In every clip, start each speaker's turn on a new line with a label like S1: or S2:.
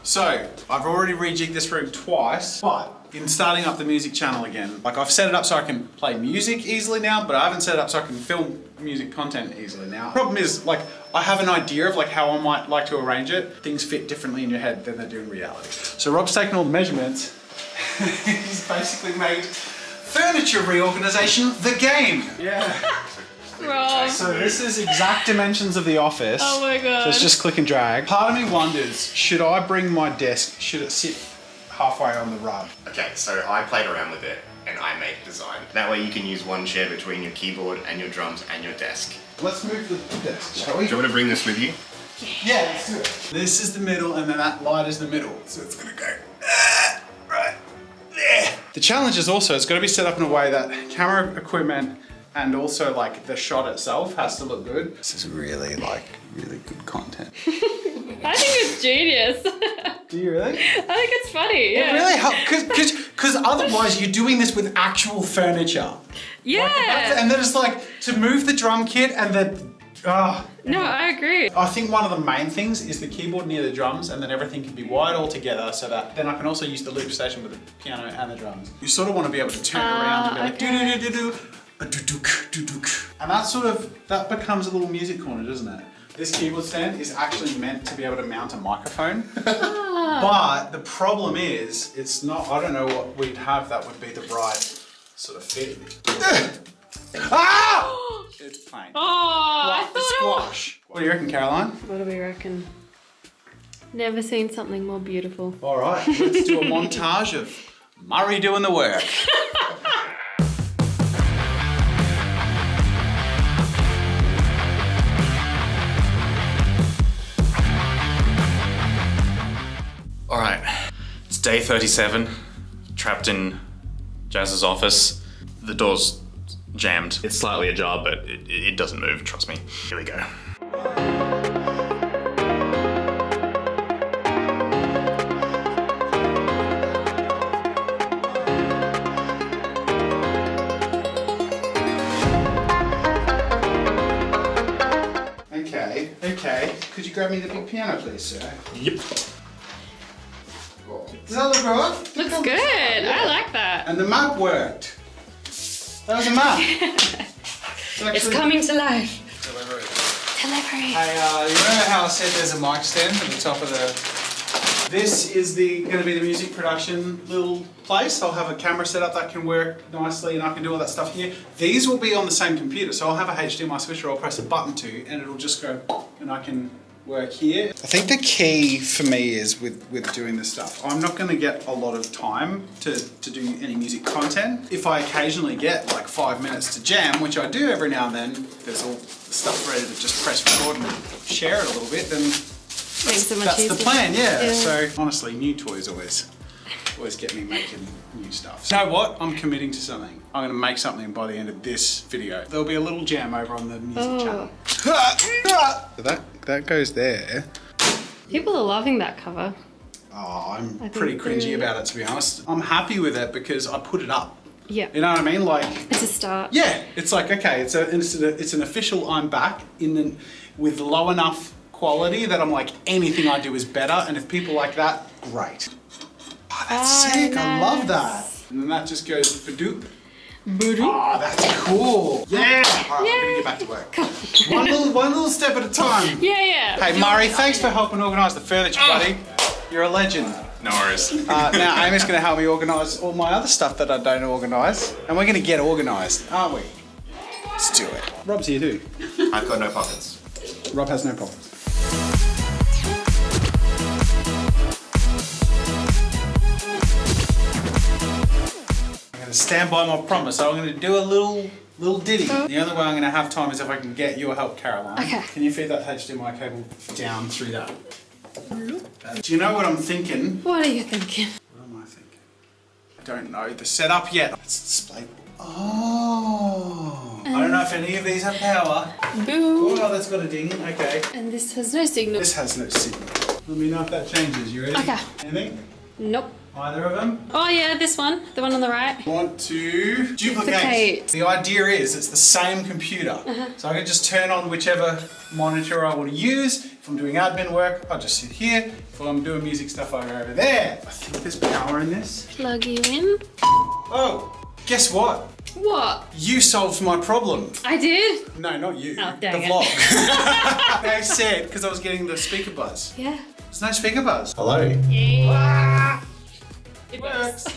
S1: So, I've already rejigged this room twice, but in starting up the music channel again, like I've set it up so I can play music easily now, but I haven't set it up so I can film music content easily now. Problem is, like, I have an idea of like how I might like to arrange it. Things fit differently in your head than they do in reality. So Rob's taken all the measurements. He's basically made furniture reorganization the game. Yeah.
S2: Rob.
S1: So this is exact dimensions of the office.
S2: Oh my god.
S1: So it's just click and drag. Part of me wonders, should I bring my desk, should it sit halfway on the rug?
S3: Okay, so I played around with it and I made a design. That way you can use one chair between your keyboard and your drums and your desk.
S1: Let's move the desk, shall we?
S3: Do you want to bring this with you?
S1: Yeah, let's do it. This is the middle and then that light is the middle. So it's gonna go right there. The challenge is also, it's gotta be set up in a way that camera equipment and also like the shot itself has to look good. This is really good content.
S2: I think it's genius.
S1: Do you really?
S2: I think it's funny. Yeah.
S1: It really helps, because otherwise you're doing this with actual furniture.
S2: Yeah.
S1: Like, and then it's like, to move the drum kit and the,
S2: No, I agree.
S1: I think one of the main things is the keyboard near the drums, and then everything can be wired all together so that then I can also use the loop station with the piano and the drums. You sort of want to be able to turn around and be like,
S2: okay.
S1: do-do-do-do-do. And that becomes a little music corner, doesn't it? This keyboard stand is actually meant to be able to mount a microphone. But the problem is, it's not, I don't know what we'd have that would be the right sort of fit. Ah! It's plain.
S2: Oh,
S1: Like the squash. What do you reckon, Caroline?
S2: What do we reckon? Never seen something more beautiful.
S1: All right, let's do a montage of Murray doing the work.
S3: All right, it's day 37, trapped in Jazza's office. The door's jammed. It's slightly ajar, but it doesn't move, trust me. Here we go.
S1: Okay. Could you grab me the big piano, please, sir?
S3: Yep.
S1: Does that look right?
S2: Looks good. Yeah. I like that.
S1: And the map worked. That was a map.
S2: It's coming to life. Delivery.
S1: Hey, you know how I said there's a mic stand at the top of the... This is going to be the music production little place. I'll have a camera set up that can work nicely and I can do all that stuff here. These will be on the same computer, so I'll have a HDMI switcher I'll press a button to and it'll just go and I can work here. I think the key for me is with doing this stuff, I'm not going to get a lot of time to do any music content. If I occasionally get like 5 minutes to jam, which I do every now and then, there's all the stuff ready to just press record and share it a little bit, then that's the plan, yeah. So honestly, new toys always get me making new stuff. So you know what? I'm committing to something. I'm going to make something by the end of this video. There'll be a little jam over on the music channel. So that goes there.
S2: People are loving that cover.
S1: Oh, I'm pretty cringy about it, to be honest. I'm happy with it because I put it up.
S2: Yeah.
S1: You know what I mean? Like,
S2: it's a start.
S1: Yeah. It's like, okay, it's an official I'm back with low enough quality that I'm like, anything I do is better, and if people like that, great. Oh, that's sick, nice. I love that. And then that just goes badoop.
S2: Badoop.
S1: Oh, that's cool. Yeah. All right, I'm gonna get back to work. one little step at a time.
S2: Yeah.
S1: Hey, Murray, thanks for helping organise the furniture, buddy. You're a legend.
S3: No worries.
S1: Now Amy's gonna help me organise all my other stuff that I don't organise, and we're gonna get organised, aren't we? Let's do it. Rob's here too.
S3: I've got no pockets.
S1: Rob has no pockets. I'm going to stand by my promise. So I'm going to do a little ditty. The only way I'm going to have time is if I can get your help, Caroline.
S2: Okay.
S1: Can you feed that HDMI cable down through that? Do you know what I'm thinking?
S2: What are you thinking?
S1: What am I thinking? I don't know the setup yet. It's display. Oh. I don't know if any of these have power.
S2: Boom.
S1: Oh, that's got a ding. Okay.
S2: And this has no signal.
S1: This has no signal. Let me know if that changes. You ready?
S2: Okay.
S1: Anything?
S2: Nope.
S1: Either of them?
S2: Oh yeah, this one. The one on the right.
S1: Want to duplicate. The idea is it's the same computer. So I can just turn on whichever monitor I want to use. If I'm doing admin work, I'll just sit here. If I'm doing music stuff, I go over there. I think there's power in this.
S2: Plug you in.
S1: Oh, guess what?
S2: What?
S1: You solved my problem.
S2: I did?
S1: No, not you.
S2: Oh, dang
S1: the
S2: it.
S1: vlog. They said, because I was getting the speaker buzz.
S2: Yeah.
S1: There's no speaker buzz. Hello.
S2: Yeah.
S1: It works.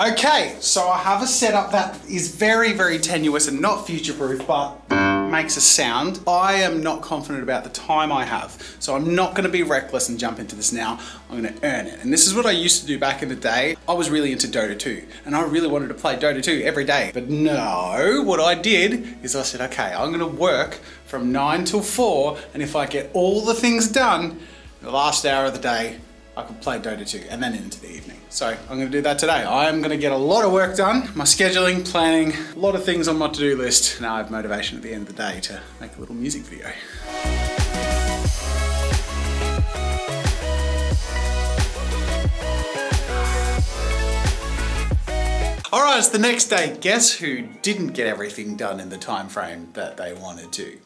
S1: Okay, so I have a setup that is very, very tenuous and not future-proof, but makes a sound. I am not confident about the time I have, so I'm not gonna be reckless and jump into this now. I'm gonna earn it. And this is what I used to do back in the day. I was really into Dota 2, and I really wanted to play Dota 2 every day. But no, what I did is I said, okay, I'm gonna work from 9 till 4, and if I get all the things done, the last hour of the day, I could play Dota 2 and then into the evening. So I'm gonna do that today. I'm gonna get a lot of work done, my scheduling, planning, a lot of things on my to-do list. Now I have motivation at the end of the day to make a little music video. All right, it's the next day. Guess who didn't get everything done in the time frame that they wanted to?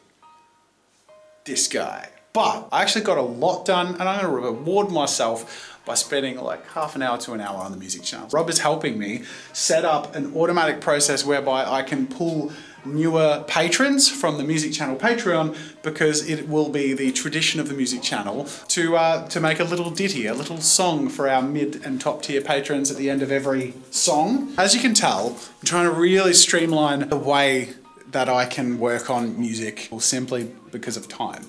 S1: This guy. But I actually got a lot done, and I'm gonna reward myself by spending like half an hour to an hour on the music channel. Rob is helping me set up an automatic process whereby I can pull newer patrons from the music channel Patreon, because it will be the tradition of the music channel to make a little ditty, a little song for our mid and top tier patrons at the end of every song. As you can tell, I'm trying to really streamline the way that I can work on music, simply because of time.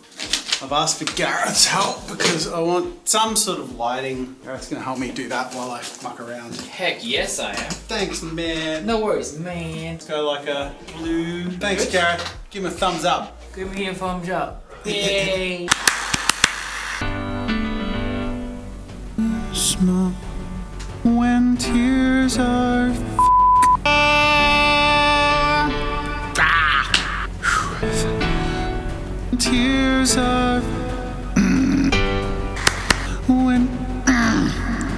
S1: I've asked for Gareth's help because I want some sort of lighting. Gareth's gonna help me do that while I muck around.
S4: Heck yes I am.
S1: Thanks, man.
S4: No worries, man.
S1: Let's go like a blue. Thanks, Gareth. Give him a thumbs up.
S4: Give me a thumbs up. Yay.
S1: Smoke when tears are tears of when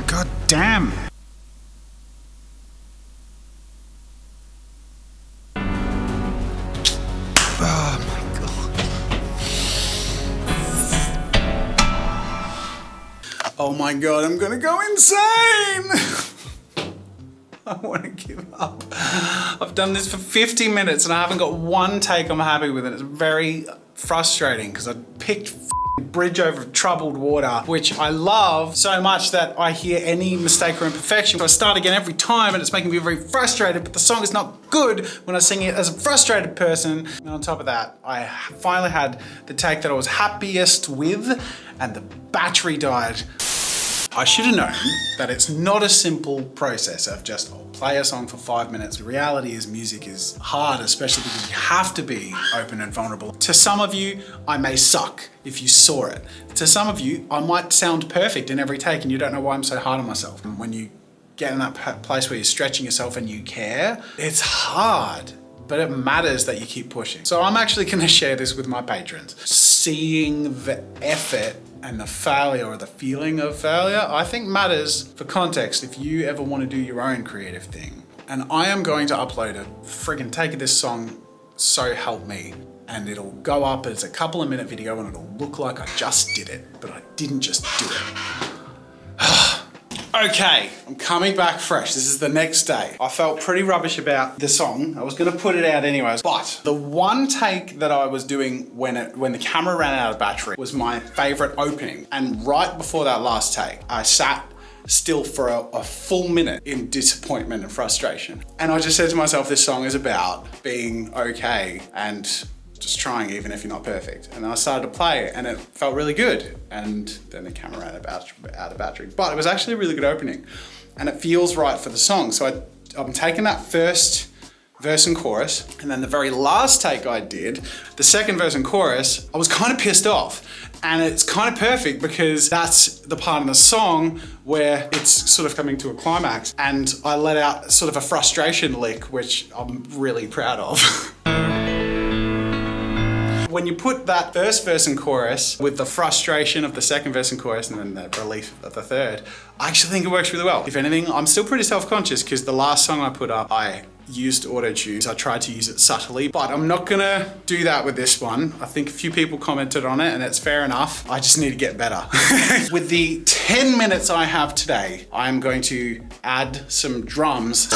S1: God damn. Oh my God. Oh my God, I'm gonna go insane. I want to give up. I've done this for 50 minutes and I haven't got one take I'm happy with, and it's very frustrating because I picked bridge over troubled water, which I love so much that I hear any mistake or imperfection. So I start again every time and it's making me very frustrated, but the song is not good when I sing it as a frustrated person. And on top of that, I finally had the take that I was happiest with and the battery died. I should have known that it's not a simple process of just play a song for 5 minutes. The reality is music is hard, especially because you have to be open and vulnerable. To some of you, I may suck if you saw it. To some of you, I might sound perfect in every take and you don't know why I'm so hard on myself. And when you get in that place where you're stretching yourself and you care, it's hard. But it matters that you keep pushing. So I'm actually gonna share this with my patrons. Seeing the effort and the failure or the feeling of failure, I think matters for context if you ever want to do your own creative thing. And I am going to upload a friggin' take of this song, So Help Me, and it'll go up as a couple of minute video and it'll look like I just did it, but I didn't just do it. Okay, I'm coming back fresh. This is the next day. I felt pretty rubbish about the song. I was gonna put it out anyways, but the one take that I was doing when the camera ran out of battery was my favorite opening. And right before that last take, I sat still for a full minute in disappointment and frustration. And I just said to myself, this song is about being okay and just trying even if you're not perfect. And then I started to play it and it felt really good. And then the camera ran out of battery. But it was actually a really good opening and it feels right for the song. So I'm taking that first verse and chorus, and then the very last take I did, the second verse and chorus, I was kind of pissed off. And it's kind of perfect because that's the part in the song where it's sort of coming to a climax. And I let out sort of a frustration lick, which I'm really proud of. When you put that first verse and chorus with the frustration of the second verse and chorus and then the relief of the third, I actually think it works really well. If anything, I'm still pretty self-conscious because the last song I put up, I used auto-tune. I tried to use it subtly, but I'm not gonna do that with this one. I think a few people commented on it and it's fair enough. I just need to get better. With the 10 minutes I have today, I'm going to add some drums.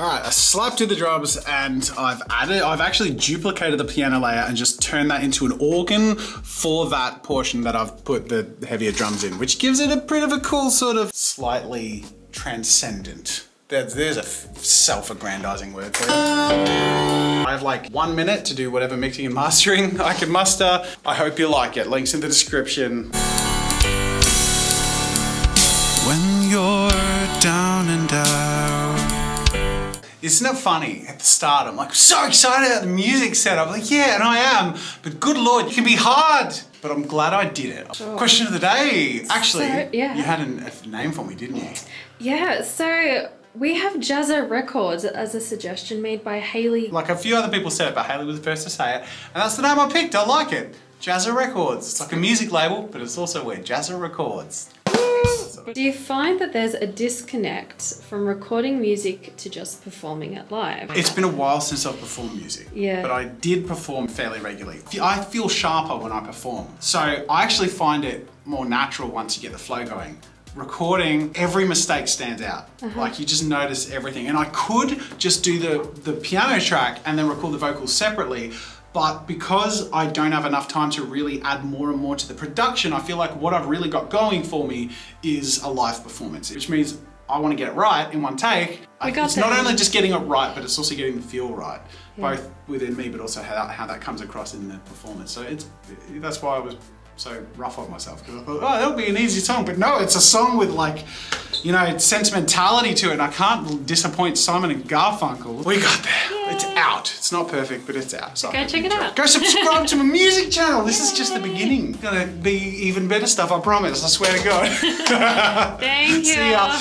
S1: I slapped to the drums and I've actually duplicated the piano layer and just turned that into an organ for that portion that I've put the heavier drums in, which gives it a bit of a cool sort of slightly transcendent. There's a self-aggrandizing word for it. I have like 1 minute to do whatever mixing and mastering I can muster. I hope you like it. Links in the description. When you're down and out. Isn't it funny? At the start, I'm like so excited about the music setup. I'm like, yeah, and I am. But good Lord, it can be hard. But I'm glad I did it. Sure. Question of the day. Actually, you had a name for me, didn't you?
S2: Yeah, so we have Jazza Records as a suggestion made by Haley.
S1: Like a few other people said it, but Haley was the first to say it. And that's the name I picked. I like it. Jazza Records. It's like a music label, but it's also where Jazza Records.
S2: Do you find that there's a disconnect from recording music to just performing it live?
S1: It's been a while since I've performed music, but I did perform fairly regularly. I feel sharper when I perform. So I actually find it more natural once you get the flow going. Recording, every mistake stands out. Like you just notice everything. And I could just do the piano track and then record the vocals separately, but because I don't have enough time to really add more and more to the production, I feel like what I've really got going for me is a live performance, which means I want to get it right in one take. It's not only just getting it right, but it's also getting the feel right, both within me, but also how that comes across in the performance. So that's why I was so rough on myself, because I thought, oh, that'll be an easy song, but no, it's a song with like, you know, sentimentality to it, and I can't disappoint Simon and Garfunkel. We got there. Yay. It's out. It's not perfect, but it's out. So
S2: go check it out.
S1: Go subscribe to my music channel. This is just the beginning. It's gonna be even better stuff, I promise. I swear to God.
S2: Thank you.
S1: See ya.